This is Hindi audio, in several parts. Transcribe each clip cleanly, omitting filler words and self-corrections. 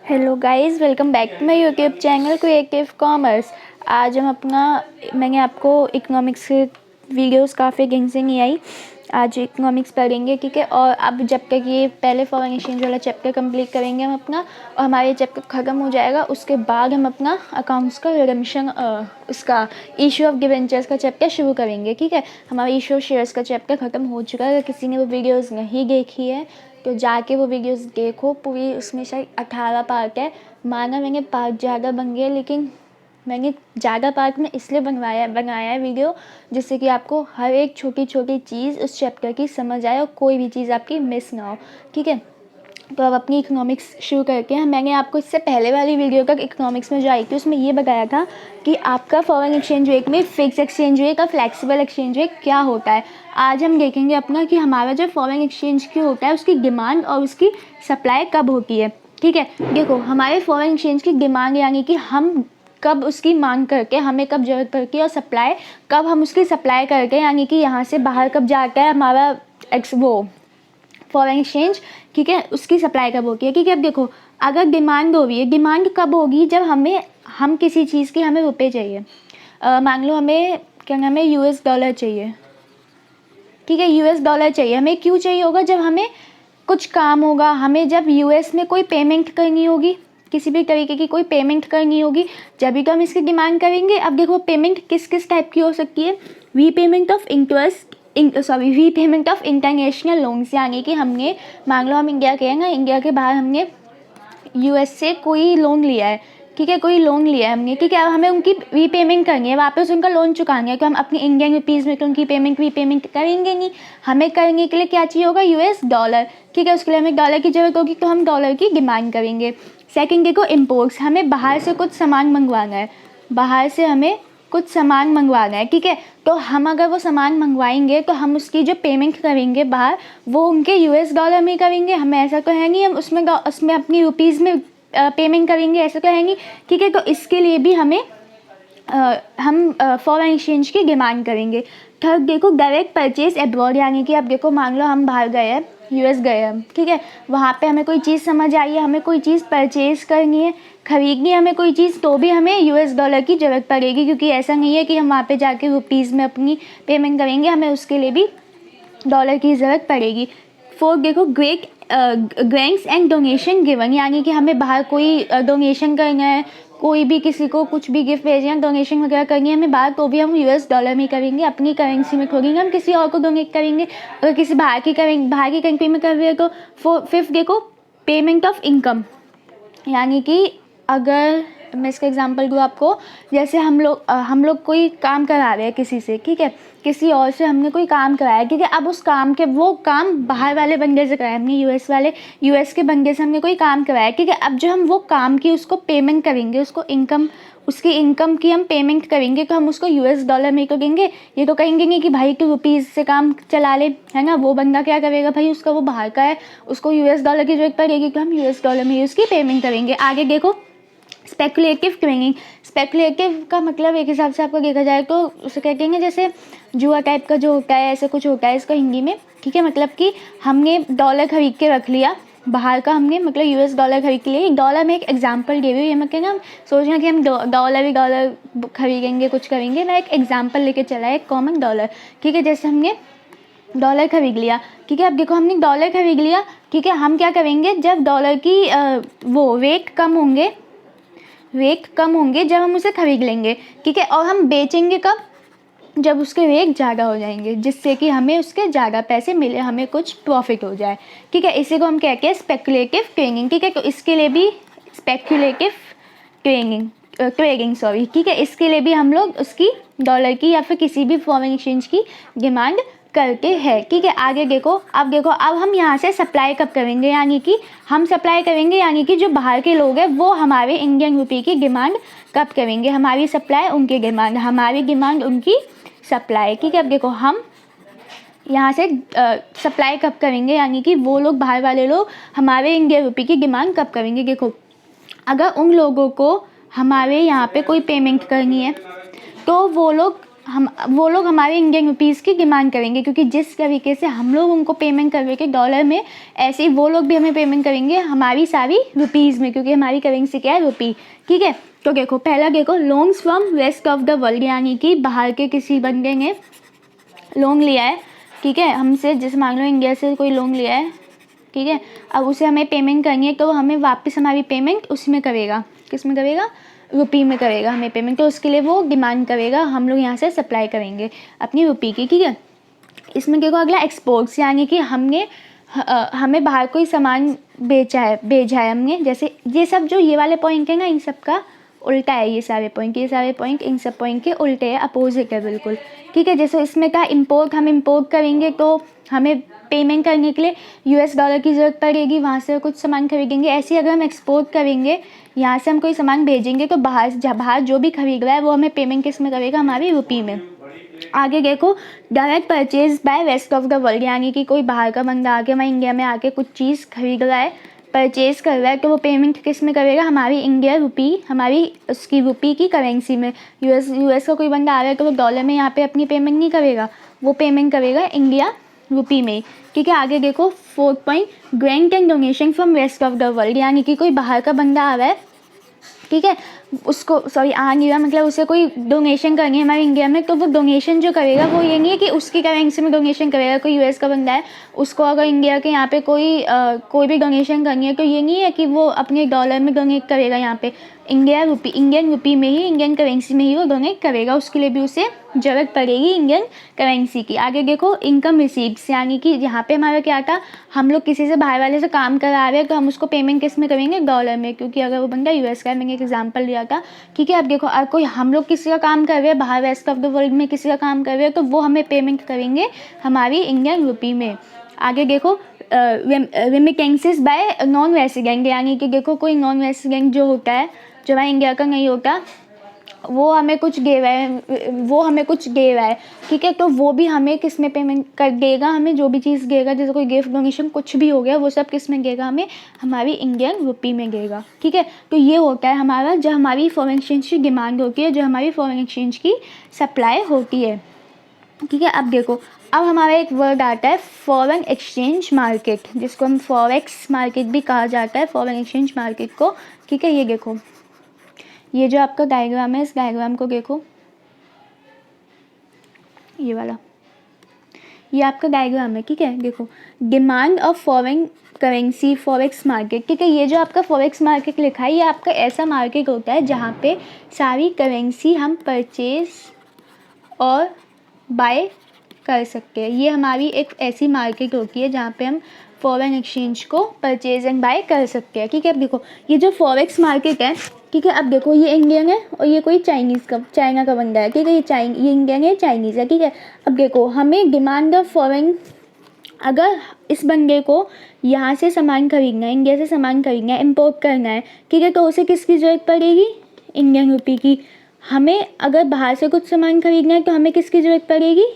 Hello guys, welcome back to my YouTube channel creative commerce. आज हम मैंने आपको इकोनॉमिक्स के वीडियोस काफ़ी दिन से नहीं आई। आज इकोनॉमिक्स पढ़ेंगे, ठीक है। और अब जब तक ये पहले फॉरेन एक्सचेंज वाला चैप्टर कंप्लीट करेंगे हम अपना, और हमारे चैप्टर ख़त्म हो जाएगा, उसके बाद हम अपना अकाउंट्स का रिडम्पशन उसका इशू ऑफ डिबेंचर्स का चैप्टर शुरू करेंगे, ठीक है। हमारा इशू ऑफ शेयर्स का चैप्टर ख़त्म हो चुका है। अगर किसी ने वो वीडियोज़ नहीं देखी है तो जाके वो वीडियोस देखो पूरी। उसमें शायद 18 पार्ट है। माना मैंने पार्ट ज़्यादा बन गया, लेकिन मैंने ज़्यादा पार्ट में इसलिए बनाया है वीडियो, जिससे कि आपको हर एक छोटी छोटी चीज़ उस चैप्टर की समझ आए और कोई भी चीज़ आपकी मिस ना हो, ठीक है। तो अब अपनी इकोनॉमिक्स शुरू करके हैं। मैंने आपको इससे पहले वाली वीडियो तक इकोनॉमिक्स में जो आई थी उसमें ये बताया था कि आपका फॉरेन एक्सचेंज रेट में फिक्स एक्सचेंज रेट और फ्लेक्सिबल एक्सचेंज रेट क्या होता है। आज हम देखेंगे अपना कि हमारा जो फॉरेन एक्सचेंज की होता है उसकी डिमांड और उसकी सप्लाई कब होती है, ठीक है। देखो, हमारे फॉरेन एक्सचेंज की डिमांड यानी कि हम कब उसकी मांग करके, हमें कब ज़रूरत पड़ती है, और सप्लाई कब हम उसकी सप्लाई करके, यानी कि यहाँ से बाहर कब जाता है हमारा फॉरेन एक्सचेंज, ठीक है, उसकी सप्लाई कब होती है, ठीक है। अब देखो, अगर डिमांड हो रही है, डिमांड कब होगी? जब हम किसी चीज़ की हमें रुपए चाहिए। मान लो हमें क्या नाम है, यूएस डॉलर चाहिए, ठीक है। यूएस डॉलर चाहिए हमें, क्यों चाहिए होगा? जब हमें कुछ काम होगा, हमें जब यूएस में कोई पेमेंट करनी होगी, किसी भी तरीके की कोई पेमेंट करनी होगी, जब भी तो हम इसकी डिमांड करेंगे। अब देखो, पेमेंट किस किस टाइप की हो सकती है। We payment of international loans, यानी कि हमने, मान लो हम इंडिया के हैं ना, इंडिया के बाहर हमने यूएस से कोई लोन लिया है, ठीक है, कोई लोन लिया है हमने, ठीक है। अब हमें उनकी रीपेमेंट करनी है, वापस उनका लोन चुकाना है, तो हम अपनी इंडियन रुपीज़ में तो उनकी रीपेमेंट करेंगे नहीं। हमें करने के लिए क्या चाहिए होगा? यूएस डॉलर, ठीक है। उसके लिए हमें डॉलर की ज़रूरत होगी, तो हम डॉलर की डिमांड करेंगे। सेकंड देखो, इम्पोर्ट्स, हमें बाहर से कुछ सामान मंगवाना है, बाहर से हमें कुछ सामान मंगवाना है, ठीक है। तो हम अगर वो सामान मंगवाएंगे तो हम उसकी जो पेमेंट करेंगे बाहर, वो उनके यूएस डॉलर में करेंगे। हमें ऐसा तो है नहीं हम उसमें अपनी रुपीज़ में पेमेंट करेंगे, ऐसा तो है नहीं, ठीक है। तो इसके लिए भी हम फॉरेन एक्सचेंज की डिमांड करेंगे। थर्ड देखो, डायरेक्ट परचेज अब्रॉड, यानी कि अब देखो, मान लो हम बाहर गए हैं, यूएस गए हैं, ठीक है। वहाँ पे हमें कोई चीज़ समझ आई है, हमें कोई चीज़ परचेज करनी है, खरीदनी है हमें कोई चीज़, तो भी हमें यूएस डॉलर की ज़रूरत पड़ेगी, क्योंकि ऐसा नहीं है कि हम वहाँ पे जाके रुपीज़ में अपनी पेमेंट करेंगे, हमें उसके लिए भी डॉलर की ज़रूरत पड़ेगी। फोर्थ देखो, ग्रेंट्स एंड डोनेशन गिवन, यानी कि हमें बाहर कोई डोनेशन करना है, कोई भी किसी को कुछ भी गिफ्ट भेजना, डोनेशन वगैरह करनी है हमें बाहर, तो भी हम यूएस डॉलर में करेंगे, अपनी करेंसी में खोलेंगे, हम किसी और को डोनेट करेंगे। अगर किसी बाहर की कंट्री में कर रहे हैं तो। फिफ्थ देखो, पेमेंट ऑफ इनकम, यानी कि अगर मैं इसका एग्जांपल दूँ आपको, जैसे हम लोग कोई काम करा रहे हैं किसी से, ठीक है, किसी और से हमने कोई काम कराया, ठीक है। अब वो काम बाहर वाले बंदे से कराया हमने, यूएस के बंदे से हमने कोई काम कराया, ठीक है। अब जो हम वो काम की उसको पेमेंट करेंगे, उसकी इनकम की हम पेमेंट करेंगे, तो हम उसको यूएस डॉलर में तो देंगे। ये तो कहेंगे नहीं कि भाई तो रुपीज़ से काम चला ले, है ना। वो बंदा क्या करेगा भाई, उसका वो बाहर का है, उसको यूएस डॉलर की जरूरत पड़ेगी, तो हम यूएस डॉलर में उसकी पेमेंट करेंगे। आगे देखो, स्पेकुलेटिव ट्रेडिंग। स्पेकुलेटिव का मतलब एक हिसाब से आपको देखा जाए तो उसे कहते हैं जैसे जुआ टाइप का जो होता है, ऐसे कुछ होता है इसका हिंदी में, ठीक है। मतलब कि हमने डॉलर खरीद के रख लिया बाहर का, हमने मतलब यूएस डॉलर खरीद के लिए। डॉलर में एक एग्जांपल दे रही हूँ, ये मत कहना हम सोचना कि हम डॉलर खरीदेंगे कुछ करेंगे। मैं एक एग्जांपल लेके चला है, एक कॉमन डॉलर, ठीक है। जैसे हमने डॉलर खरीद लिया, ठीक है। अब देखो, हमने डॉलर खरीद लिया, ठीक है। हम क्या करेंगे, जब डॉलर की वो रेट कम होंगे जब हम उसे खरीद लेंगे, ठीक है। और हम बेचेंगे कब? जब उसके रेट ज़्यादा हो जाएंगे, जिससे कि हमें उसके ज़्यादा पैसे मिले, हमें कुछ प्रॉफिट हो जाए, ठीक है। इसी को हम कहते हैं स्पेकुलेटिव ट्रेडिंग, ठीक है। तो इसके लिए भी स्पेकुलेटिव ट्रेडिंग ठीक है, इसके लिए भी हम लोग उसकी डॉलर की या फिर किसी भी फॉरेन एक्सचेंज की डिमांड करते हैं, ठीक है। आगे देखो, अब हम यहाँ से सप्लाई कब करेंगे, यानी कि हम सप्लाई करेंगे, यानी कि जो बाहर के लोग हैं वो हमारे इंडियन रुपये की डिमांड कब करेंगे, हमारी सप्लाई उनकी डिमांड, हमारी डिमांड उनकी सप्लाई, ठीक है। अब देखो, हम यहाँ से सप्लाई कब करेंगे, यानी कि वो लोग, बाहर वाले लोग हमारे इंडियन रुपये की डिमांड कब करेंगे। देखो, अगर उन लोगों को हमारे यहाँ पे कोई पेमेंट करनी है तो वो लोग हम वो लोग हमारे इंडियन रुपीज़ की डिमांड करेंगे, क्योंकि जिस तरीके से हम लोग उनको पेमेंट करके डॉलर में, ऐसे ही वो लोग भी हमें पेमेंट करेंगे हमारी सारी रुपीज़ में, क्योंकि हमारी करेंसी क्या है, रुपी। ठीक है, तो देखो पहला देखो, loans from rest of the world, यानी कि बाहर के किसी बंदे ने लोन लिया है, ठीक है, हमसे, जैसे मान लो इंडिया से कोई लोन लिया है, ठीक है, अब उसे हमें पेमेंट करनी है, तो हमें वापस हमारी पेमेंट उसमें करेगा, किस में करेगा, रुपी में करेगा हमें पेमेंट, तो उसके लिए वो डिमांड करेगा, हम लोग यहाँ से सप्लाई करेंगे अपनी रुपी की। ठीक है, इसमें देखो अगला एक्सपोर्ट्स, यानी कि हमें बाहर कोई सामान भेजा है हमने, जैसे ये सब जो ये वाले पॉइंट है ना, इन सब का उल्टा है, ये सारे पॉइंट इन सब पॉइंट के उल्टे है, अपोजिट है बिल्कुल। ठीक है, जैसे इसमें का इम्पोर्ट, हम इम्पोर्ट करेंगे तो हमें पेमेंट करने के लिए US डॉलर की ज़रूरत पड़ेगी, वहाँ से कुछ सामान खरीदेंगे। ऐसे ही अगर हम एक्सपोर्ट करेंगे, यहाँ से हम कोई सामान भेजेंगे, तो बाहर जो भी खरीद रहा है वो हमें पेमेंट किस में करेगा, हमारी रुपी में। आगे देखो, direct purchase by rest of the world, यानी कि कोई बाहर का बंदा आके हमारे इंडिया में आके कुछ चीज़ खरीद रहा है, परचेज़ कर रहा है, तो वो पेमेंट किस में करेगा, हमारी इंडिया रुपी, हमारी उसकी रुपी की करेंसी में। यूएस का कोई बंदा आ रहा है तो वो डॉलर में यहाँ पे अपनी पेमेंट नहीं करेगा, वो पेमेंट करेगा इंडिया रुपी में। ठीक है, आगे देखो 4th point, grant and donation from rest of the world, यानी कि कोई बाहर का बंदा आ रहा है, ठीक है, उसको आ नहीं रहा, मतलब उसे कोई डोनेशन करनी है हमारे इंडिया में, तो वो डोनेशन जो करेगा वो ये नहीं है कि उसकी करेंसी में डोनेशन करेगा। कोई US का बंदा है, उसको अगर इंडिया के यहाँ पे कोई भी डोनेशन करनी है, तो ये नहीं है कि वो अपने डॉलर में डोनेट करेगा, यहाँ पे इंडियन रुपी में ही, इंडियन करेंसी में ही वो डोनेट करेगा, उसके लिए भी उसे ज़रूरत पड़ेगी इंडियन करेंसी की। आगे देखो इनकम रिसीप्ट्स, यानी कि यहाँ पे हमारा क्या था, हम लोग किसी से बाहर वाले से काम करा रहे हैं, तो हम उसको पेमेंट किस में करेंगे, डॉलर में, क्योंकि अगर वो बंदा US का है, मैंने एक एग्जांपल लिया था। ठीक है, अब देखो कोई हम लोग किसी का काम कर रहे हैं बाहर रेस्ट ऑफ द वर्ल्ड में, किसी का काम कर रहे हैं, तो वो हमें पेमेंट करेंगे हमारी इंडियन रुपी में। आगे देखो रेमिटेंसेस बाय नॉन रेसिडेंट, यानी कि देखो कोई नॉन रेसिडेंट जो होता है, जो हमारे इंडिया का नहीं होता, वो हमें कुछ दे रहा है, ठीक है, तो वो भी हमें किस में पेमेंट कर देगा, हमें जो भी चीज़ देगा, जैसे कोई गिफ्ट डोनेशन कुछ भी हो गया, वो सब किस में देगा, हमें हमारी इंडियन रुपी में देगा। ठीक है, तो ये होता है हमारा, जो हमारी फॉरेन एक्सचेंज की डिमांड होती है, जो हमारी फॉरेन एक्सचेंज की सप्लाई होती है। ठीक है, अब देखो, अब हमारा एक वर्ड आता है फॉरेन एक्सचेंज मार्केट, जिसको हम फॉरेक्स मार्केट भी कहा जाता है, फॉरेन एक्सचेंज मार्केट को। ठीक है, ये देखो, ये जो आपका डायग्राम है, इस डायग्राम को देखो, ये वाला, ये आपका डायग्राम है। ठीक है, देखो, demand of foreign currency forex market. ठीक है, ये जो आपका फॉरेक्स मार्केट लिखा है, ये आपका ऐसा मार्केट होता है जहाँ पे सारी करेंसी हम परचेज और बाय कर सकते हैं। ये हमारी एक ऐसी मार्केट होती है जहाँ पे हम फॉरेन एक्सचेंज को परचेज एंड बाय कर सकते हैं। ठीक है, अब देखो, ये जो फॉरेक्स मार्केट है, ठीक है, अब देखो, ये इंडियन है और ये कोई चाइना का बंदा है। ठीक है, ये इंडियन है, चाइनीज़ है। ठीक है, अब देखो, हमें डिमांड ऑफ फॉरेन, अगर इस बंदे को यहाँ से सामान खरीदना है, इंडिया से सामान खरीदना है, इम्पोर्ट करना है, ठीक है, तो उसे किसकी ज़रूरत पड़ेगी, इंडियन रुपी की। हमें अगर बाहर से कुछ सामान खरीदना है, तो हमें किसकी ज़रूरत पड़ेगी,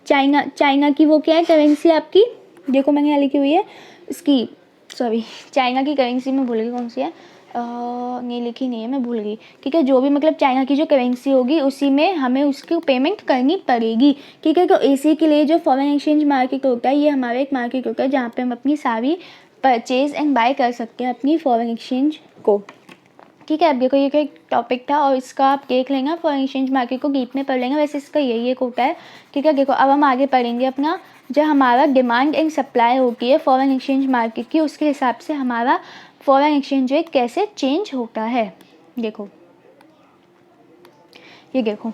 चाइना की। वो क्या है, करेंसी आपकी, देखो मैंने यहाँ लिखी हुई है इसकी, सॉरी, चाइना की करेंसी में भूल गई कौन सी है, नहीं लिखी नहीं है, मैं भूल गई। ठीक है, जो भी मतलब चाइना की जो करेंसी होगी, उसी में हमें उसकी पेमेंट करनी पड़ेगी। ठीक है, तो इसी के लिए जो फॉरेन एक्सचेंज मार्केट होता है, ये हमारा एक मार्केट होता है जहाँ पे हम अपनी सारी परचेज एंड बाय कर सकते हैं अपनी फॉरेन एक्सचेंज को। ठीक है, अब देखो, ये एक टॉपिक था और इसका आप देख लेंगे, फॉरेन एक्सचेंज मार्केट को डीप में पढ़ लेंगे, वैसे इसका यही एक होता है। ठीक है, देखो, अब हम आगे पढ़ेंगे अपना, जो हमारा डिमांड एंड सप्लाई होती है फॉरेन एक्सचेंज मार्केट की, उसके हिसाब से हमारा फॉरेन एक्सचेंज रेट कैसे चेंज होता है। देखो, ये देखो,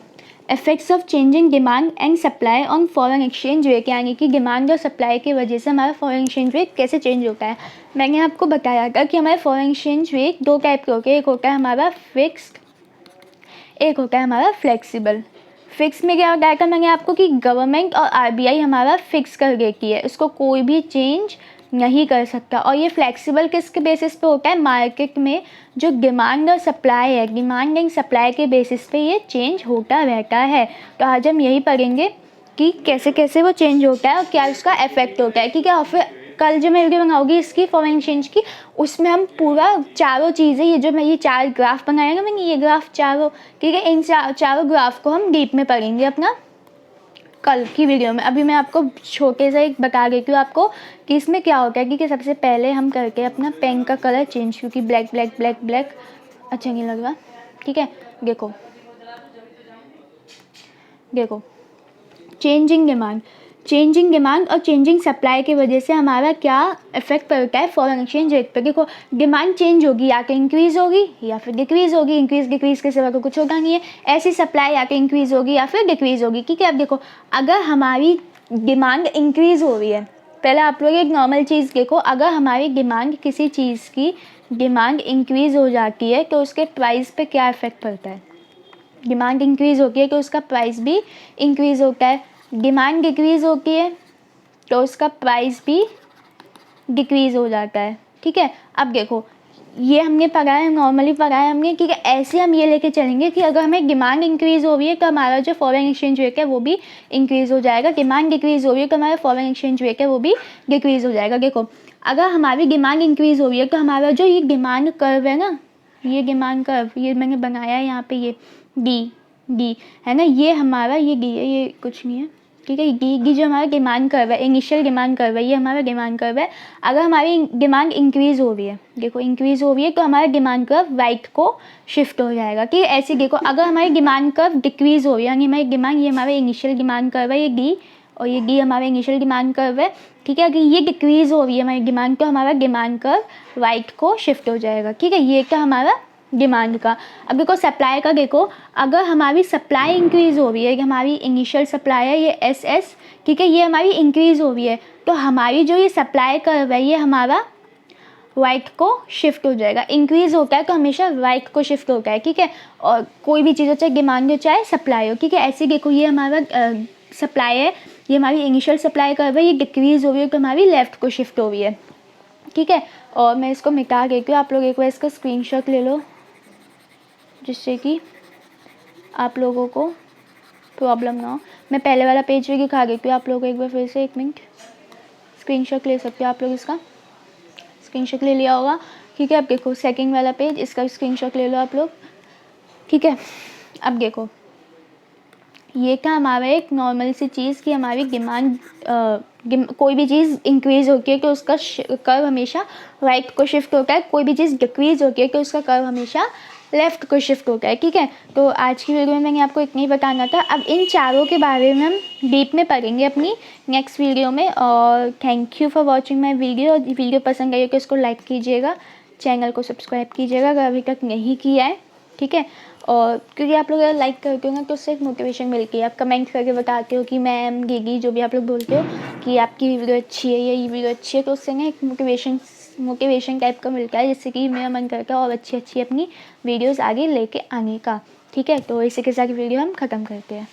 effects of changing demand and supply on foreign exchange rate, यानी कि डिमांड और सप्लाई की वजह से हमारा फॉरेन एक्सचेंज रेट कैसे चेंज होता है। मैंने आपको बताया था कि हमारे फॉरेन एक्सचेंज रेट दो टाइप के होते हैं, एक होता है हमारा फिक्स्ड, एक होता है हमारा फ्लेक्सिबल। फिक्स में क्या बताया था मैंने आपको कि गवर्नमेंट और RBI हमारा फिक्स कर देती है, इसको कोई भी चेंज नहीं कर सकता। और ये फ्लेक्सिबल किसके बेसिस पे होता है, मार्केट में जो डिमांड और सप्लाई है, डिमांड एंड सप्लाई के बेसिस पे ये चेंज होता रहता है। तो आज हम यही पढ़ेंगे कि कैसे कैसे वो चेंज होता है और क्या उसका इफेक्ट होता है। ठीक है, और फिर कल जो मैं वीडियो बनाऊँगी इसकी फॉरेन एक्सचेंज की, उसमें हम पूरा चारों चीज़ें, ये जो मैं ये 4 ग्राफ बनाएगा मैंने, ये ग्राफ चारों, ठीक है, इन चारों ग्राफ को हम डीप में पढ़ेंगे अपना कल की वीडियो में। अभी मैं आपको छोटे से एक बता देती हूँ आपको कि इसमें क्या होता है। क्योंकि सबसे पहले हम करके अपना पेन का कलर चेंज, क्योंकि ब्लैक ब्लैक ब्लैक ब्लैक अच्छा नहीं लग रहा, ठीक है। देखो देखो, चेंजिंग डिमांड और चेंजिंग सप्लाई की वजह से हमारा क्या इफेक्ट पड़ता है फॉरेन एक्सचेंज रेट पे। देखो, डिमांड चेंज होगी, या तो इंक्रीज़ होगी या फिर डिक्रीज़ होगी। इंक्रीज़ डिक्रीज़ के सिवा तो कुछ होगा नहीं है। ऐसी सप्लाई या तो इंक्रीज़ होगी या फिर डिक्रीज़ होगी, ठीक है। अब देखो, अगर हमारी डिमांड इंक्रीज़ हो रही है, पहले आप लोग एक नॉर्मल चीज़ देखो, अगर हमारी डिमांड, किसी चीज़ की डिमांड इंक्रीज़ हो जाती है तो उसके प्राइस पे क्या इफेक्ट पड़ता है। डिमांड इंक्रीज़ होती है तो उसका प्राइस भी इंक्रीज़ होता है। डिमांड डिक्रीज़ होती है तो उसका प्राइस भी डिक्रीज़ हो जाता है, ठीक है। अब देखो, ये हमने पढ़ा है, नॉर्मली पढ़ा है हमने, ठीक है। ऐसे हम ये लेके चलेंगे कि अगर हमें डिमांड इंक्रीज़ हो रही है तो हमारा जो फॉरेन एक्सचेंज रेट है वो भी इंक्रीज़ हो जाएगा। डिमांड डिक्रीज़ हो रही है तो हमारा फॉरेन एक्सचेंज रेट है वो भी डिक्रीज़ हो जाएगा। देखो, अगर हमारी डिमांड इंक्रीज़ हो रही है तो हमारा जो ये डिमांड कर्व है ना, ये डिमांड कर्व, ये मैंने बनाया है यहाँ पे, ये डी है ना, ये हमारा ये डी है, ये कुछ नहीं है, ठीक है। डी जो हमारा डिमांड कर्व है, इनिशियल डिमांड कर्व है, ये हमारा डिमांड कर्व है। अगर हमारी डिमांड इंक्रीज़ हो रही है, देखो इंक्रीज़ हो रही है, तो हमारा डिमांड कर्व राइट को शिफ्ट हो जाएगा, ठीक है। ऐसे देखो, अगर हमारी डिमांड कर्व डिक्रीज़ हो रही है, यानी हमारी डिमांड, ये हमारा इनिशियल डिमांड कर्व है, ये डी, और ये डी हमारा इनिशियल डिमांड कर्व है, ठीक है। अगर ये डिक्रीज़ हो रही है हमारी डिमांड, तो हमारा डिमांड कर्व राइट को शिफ्ट हो जाएगा, ठीक है। ये क्या हमारा डिमांड का। अब देखो सप्लाई का, देखो अगर हमारी सप्लाई इंक्रीज़ हो रही है, हमारी इनिशियल सप्लाई है ये एस, ठीक है, ये हमारी इंक्रीज़ हो रही है, तो हमारी जो ये सप्लाई कर्व है ये हमारा राइट को शिफ्ट हो जाएगा। इंक्रीज़ होता है तो हमेशा राइट को शिफ्ट होता है, ठीक है। और कोई भी चीज़ हो, चाहे डिमांड हो चाहे सप्लाई हो, ठीक है। ऐसे देखो, ये हमारा सप्लाई है, ये हमारी इनिशियल सप्लाई कर्व है, ये डिक्रीज़ हो रही है तो हमारी लेफ़्ट को शिफ्ट हो रही है, ठीक है। और मैं इसको मिटा देती हूँ, आप लोग एक बार इसका स्क्रीनशॉट ले लो, जिससे कि आप लोगों को प्रॉब्लम ना हो। मैं पहले वाला पेज भी दिखा देती हूँ आप लोगों को एक बार फिर से, 1 मिनट। स्क्रीनशॉट ले सकते हो आप लोग, इसका स्क्रीनशॉट ले लिया होगा, ठीक है। अब देखो सेकंड वाला पेज, इसका स्क्रीनशॉट ले लो आप लोग, ठीक है। अब देखो, ये था हमारा एक नॉर्मल सी चीज़ कि हमारी डिमांड, कोई भी चीज़ इंक्रीज़ होती है तो उसका कर्व हमेशा राइट को शिफ्ट होता है। कोई भी चीज़ डिक्रीज़ होती है तो उसका कर्व हमेशा लेफ़्ट को शिफ्ट होता है, ठीक है। तो आज की वीडियो में मैंने आपको इतना ही बताना था। अब इन चारों के बारे में हम डीप में पढ़ेंगे अपनी नेक्स्ट वीडियो में। और thank you for watching my video. Video पसंद आई तो इसको लाइक कीजिएगा, चैनल को सब्सक्राइब कीजिएगा अगर अभी तक नहीं किया है, ठीक है। और क्योंकि आप लोग अगर लाइक करते हो ना तो उससे एक मोटिवेशन मिलती है। आप कमेंट करके बताते हो कि मैम, गीगी, जो भी आप लोग बोलते हो कि आपकी वीडियो अच्छी है या ये वीडियो अच्छी है, तो उससे ना एक मोटिवेशन टाइप का मिलता है, जिससे कि मेरा मन करता है और अच्छी अपनी वीडियोस आगे लेके आने का, ठीक है। तो इसी के साथ वीडियो हम ख़त्म करते हैं।